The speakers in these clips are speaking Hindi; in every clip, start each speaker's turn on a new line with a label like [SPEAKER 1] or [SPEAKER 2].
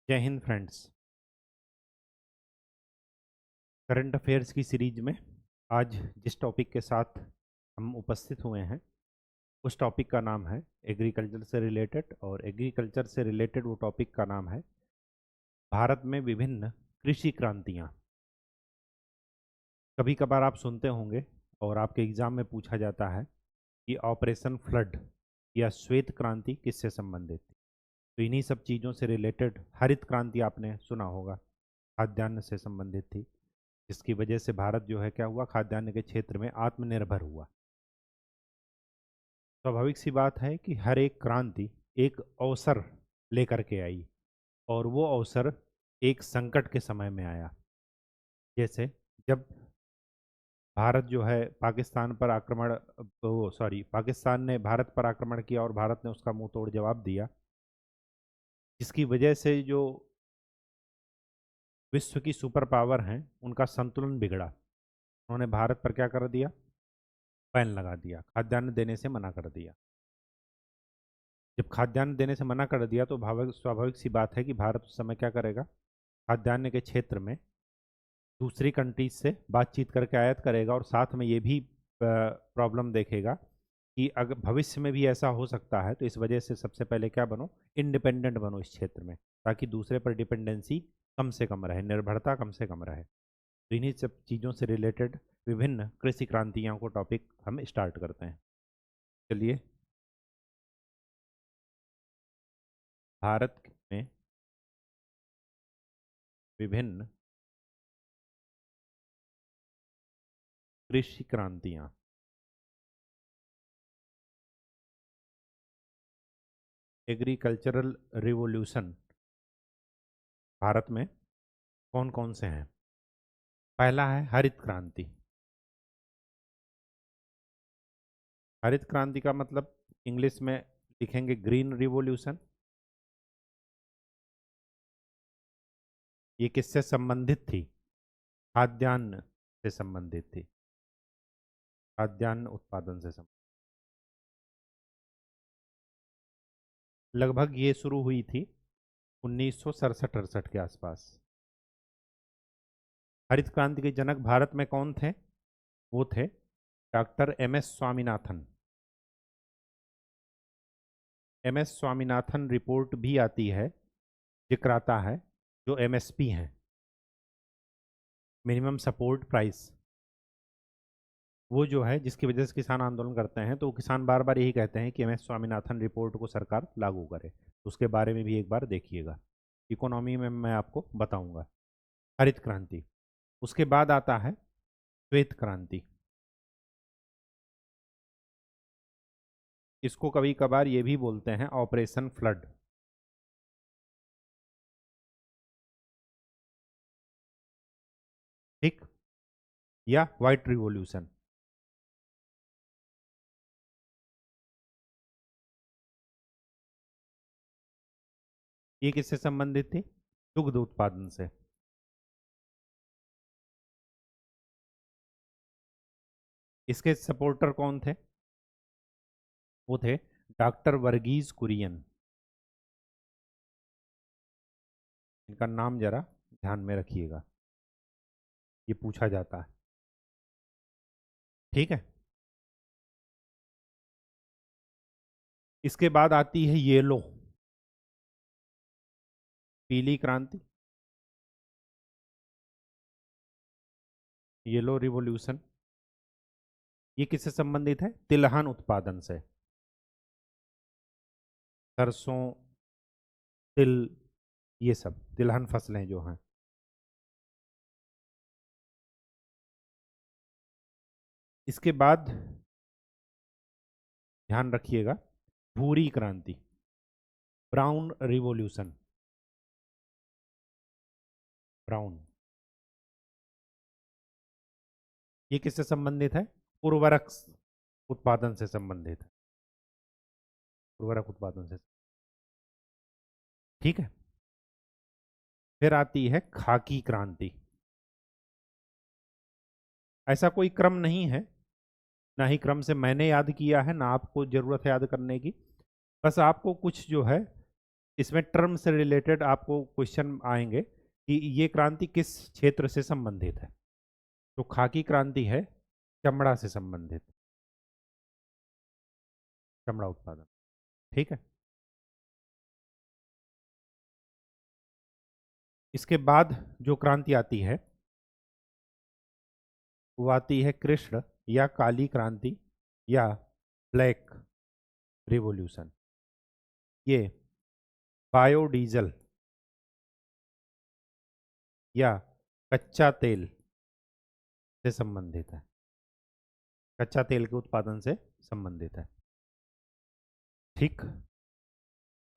[SPEAKER 1] जय हिंद फ्रेंड्स। करंट अफेयर्स की सीरीज में आज जिस टॉपिक के साथ हम उपस्थित हुए हैं उस टॉपिक का नाम है एग्रीकल्चर से रिलेटेड, और एग्रीकल्चर से रिलेटेड वो टॉपिक का नाम है भारत में विभिन्न कृषि क्रांतियाँ। कभी कभार आप सुनते होंगे और आपके एग्जाम में पूछा जाता है कि ऑपरेशन फ्लड या श्वेत क्रांति किससे संबंधित थी। तो इन्हीं सब चीज़ों से रिलेटेड हरित क्रांति आपने सुना होगा, खाद्यान्न से संबंधित थी, जिसकी वजह से भारत जो है क्या हुआ, खाद्यान्न के क्षेत्र में आत्मनिर्भर हुआ। स्वाभाविक सी बात है कि हर एक क्रांति एक अवसर लेकर के आई, और वो अवसर एक संकट के समय में आया। जैसे जब भारत जो है पाकिस्तान पर आक्रमण पाकिस्तान ने भारत पर आक्रमण किया और भारत ने उसका मुंह तोड़ जवाब दिया, जिसकी वजह से जो विश्व की सुपर पावर हैं उनका संतुलन बिगड़ा। उन्होंने भारत पर क्या कर दिया, बैन लगा दिया, खाद्यान्न देने से मना कर दिया। जब खाद्यान्न देने से मना कर दिया तो स्वाभाविक सी बात है कि भारत उस समय क्या करेगा, खाद्यान्न के क्षेत्र में दूसरी कंट्रीज से बातचीत करके आयात करेगा, और साथ में ये भी प्रॉब्लम देखेगा कि अगर भविष्य में भी ऐसा हो सकता है तो इस वजह से सबसे पहले क्या बनो, इंडिपेंडेंट बनो इस क्षेत्र में, ताकि दूसरे पर डिपेंडेंसी कम से कम रहे, निर्भरता कम से कम रहे। तो इन्हीं सब चीज़ों से रिलेटेड विभिन्न कृषि क्रांतियों को टॉपिक हम स्टार्ट करते हैं। चलिए, भारत में विभिन्न कृषि क्रांतियाँ। एग्रीकल्चरल रिवॉल्यूशन भारत में कौन कौन से हैं। पहला है हरित क्रांति। हरित क्रांति का मतलब इंग्लिश में लिखेंगे ग्रीन रिवॉल्यूशन। ये किससे संबंधित थी, खाद्यान्न से संबंधित थी, खाद्यान्न उत्पादन से संबंधित। लगभग ये शुरू हुई थी 1967-68 के आसपास। हरित क्रांति के जनक भारत में कौन थे, वो थे doctor M S. Swaminathan. M S. Swaminathan report भी आती है, जिक्र आता है, जो एमएसपी हैं, मिनिमम सपोर्ट प्राइस, वो जो है जिसकी वजह से किसान आंदोलन करते हैं, तो किसान बार बार यही कहते हैं कि एम.एस. स्वामीनाथन रिपोर्ट को सरकार लागू करे। तो उसके बारे में भी एक बार देखिएगा, इकोनॉमी में मैं आपको बताऊंगा। हरित क्रांति, उसके बाद आता है श्वेत क्रांति। इसको कभी कभार ये भी बोलते हैं ऑपरेशन फ्लड। ठीक, या व्हाइट रिवॉल्यूशन। ये किससे संबंधित थी, दुग्ध उत्पादन से। इसके सपोर्टर कौन थे, वो थे डॉक्टर वर्गीज कुरियन। इनका नाम जरा ध्यान में रखिएगा, ये पूछा जाता है। ठीक है, इसके बाद आती है येलो, पीली क्रांति, येलो रिवॉल्यूशन। ये किससे संबंधित है, तिलहन उत्पादन से, सरसों, तिल, ये सब तिलहन फसलें जो हैं। इसके बाद ध्यान रखिएगा, भूरी क्रांति, ब्राउन रिवॉल्यूशन। ब्राउन, ये किससे संबंधित है, उर्वरक उत्पादन से संबंधित है, उर्वरक उत्पादन से। ठीक है, फिर आती है खाकी क्रांति। ऐसा कोई क्रम नहीं है, ना ही क्रम से मैंने याद किया है, ना आपको जरूरत है याद करने की। बस आपको कुछ जो है इसमें टर्म से रिलेटेड आपको क्वेश्चन आएंगे कि ये क्रांति किस क्षेत्र से संबंधित है। तो खाकी क्रांति है चमड़ा से संबंधित, चमड़ा उत्पादन। ठीक है। इसके बाद जो क्रांति आती है वो आती है कृष्ण या काली क्रांति या ब्लैक रिवॉल्यूशन। ये बायोडीजल या कच्चा तेल से संबंधित है, कच्चा तेल के उत्पादन से संबंधित है। ठीक।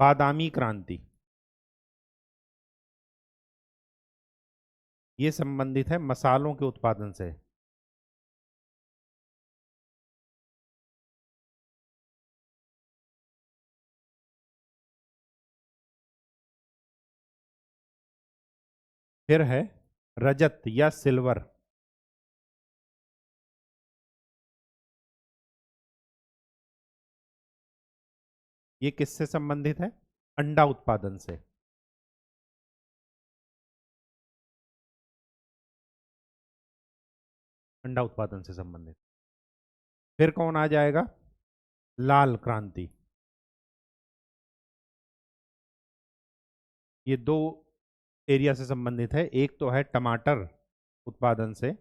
[SPEAKER 1] बादामी क्रांति, ये संबंधित है मसालों के उत्पादन से। फिर है रजत या सिल्वर, ये किससे संबंधित है? अंडा उत्पादन से। अंडा उत्पादन से संबंधित। फिर कौन आ जाएगा? लाल क्रांति। ये दो एरिया से संबंधित है, एक तो है टमाटर उत्पादन से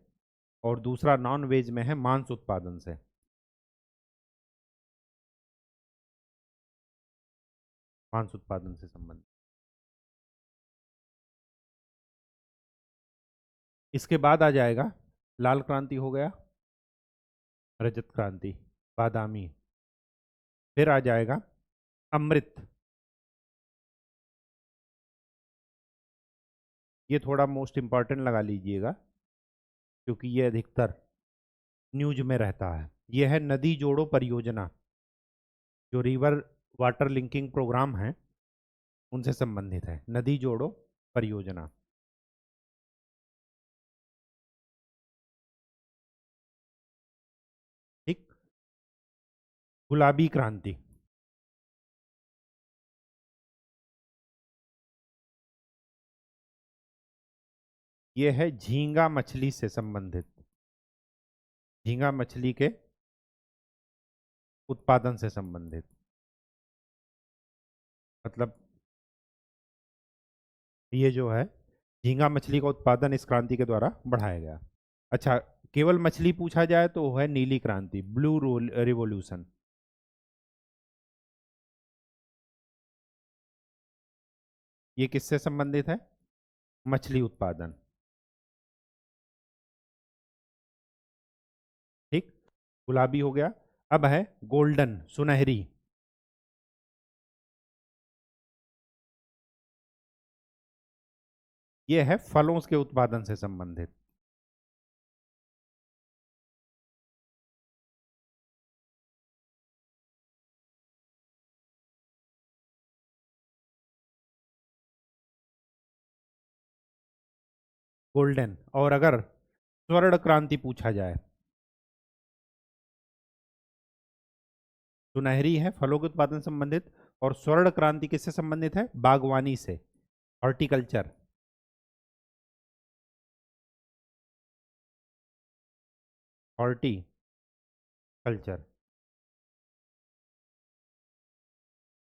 [SPEAKER 1] और दूसरा नॉन वेज में है मांस उत्पादन से। मांस उत्पादन से संबंधित। इसके बाद आ जाएगा, लाल क्रांति हो गया, रजत क्रांति, बादामी। फिर आ जाएगा अमृत। ये थोड़ा मोस्ट इंपॉर्टेंट लगा लीजिएगा क्योंकि ये अधिकतर न्यूज में रहता है। ये है नदी जोड़ो परियोजना, जो रिवर वाटर लिंकिंग प्रोग्राम है उनसे संबंधित है, नदी जोड़ो परियोजना। ठीक। गुलाबी क्रांति, ये है झींगा मछली से संबंधित, झींगा मछली के उत्पादन से संबंधित। मतलब ये जो है झींगा मछली का उत्पादन इस क्रांति के द्वारा बढ़ाया गया। अच्छा, केवल मछली पूछा जाए तो वो है नीली क्रांति, ब्लू रिवॉल्यूशन। ये किससे संबंधित है? मछली उत्पादन। ठीक। गुलाबी हो गया। अब है गोल्डन, सुनहरी। ये है फलों के उत्पादन से संबंधित। गोल्डन। और अगर स्वर्ण क्रांति पूछा जाए, सुनहरी है फलों के उत्पादन से संबंधित, और स्वर्ण क्रांति किससे संबंधित है? बागवानी से, हॉर्टिकल्चर। हॉर्टिकल्चर।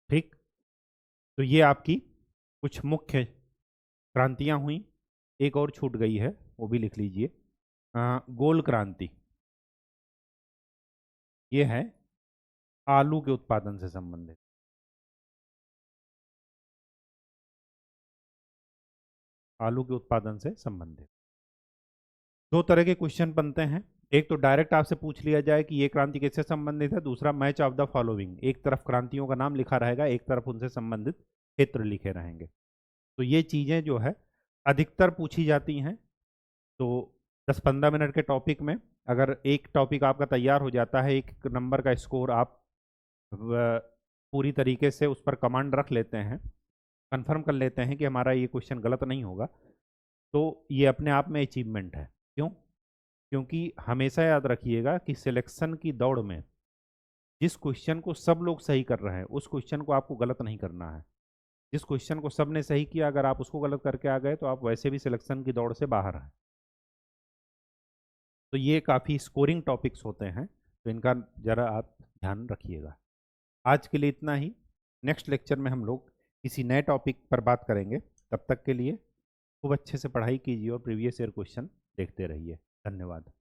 [SPEAKER 1] ठीक। तो ये आपकी कुछ मुख्य क्रांतियां हुई। एक और छूट गई है, वो भी लिख लीजिए। गोल क्रांति, ये है आलू के उत्पादन से संबंधित। आलू के उत्पादन से संबंधित दो तरह के क्वेश्चन बनते हैं। एक तो डायरेक्ट आपसे पूछ लिया जाए कि ये क्रांति किससे संबंधित है, दूसरा मैच ऑफ द फॉलोइंग, एक तरफ क्रांतियों का नाम लिखा रहेगा, एक तरफ उनसे संबंधित क्षेत्र लिखे रहेंगे। तो ये चीज़ें जो है अधिकतर पूछी जाती हैं। तो 10-15 मिनट के टॉपिक में अगर एक टॉपिक आपका तैयार हो जाता है, एक नंबर का स्कोर आप पूरी तरीके से उस पर कमांड रख लेते हैं, कंफर्म कर लेते हैं कि हमारा ये क्वेश्चन गलत नहीं होगा, तो ये अपने आप में अचीवमेंट है। क्यों? क्योंकि हमेशा याद रखिएगा कि सिलेक्शन की दौड़ में जिस क्वेश्चन को सब लोग सही कर रहे हैं उस क्वेश्चन को आपको गलत नहीं करना है। जिस क्वेश्चन को सबने सही किया अगर आप उसको गलत करके आ गए तो आप वैसे भी सिलेक्शन की दौड़ से बाहर हैं। तो ये काफ़ी स्कोरिंग टॉपिक्स होते हैं, तो इनका ज़रा आप ध्यान रखिएगा। आज के लिए इतना ही। नेक्स्ट लेक्चर में हम लोग किसी नए टॉपिक पर बात करेंगे। तब तक के लिए खूब अच्छे से पढ़ाई कीजिए और प्रीवियस ईयर क्वेश्चन देखते रहिए। धन्यवाद।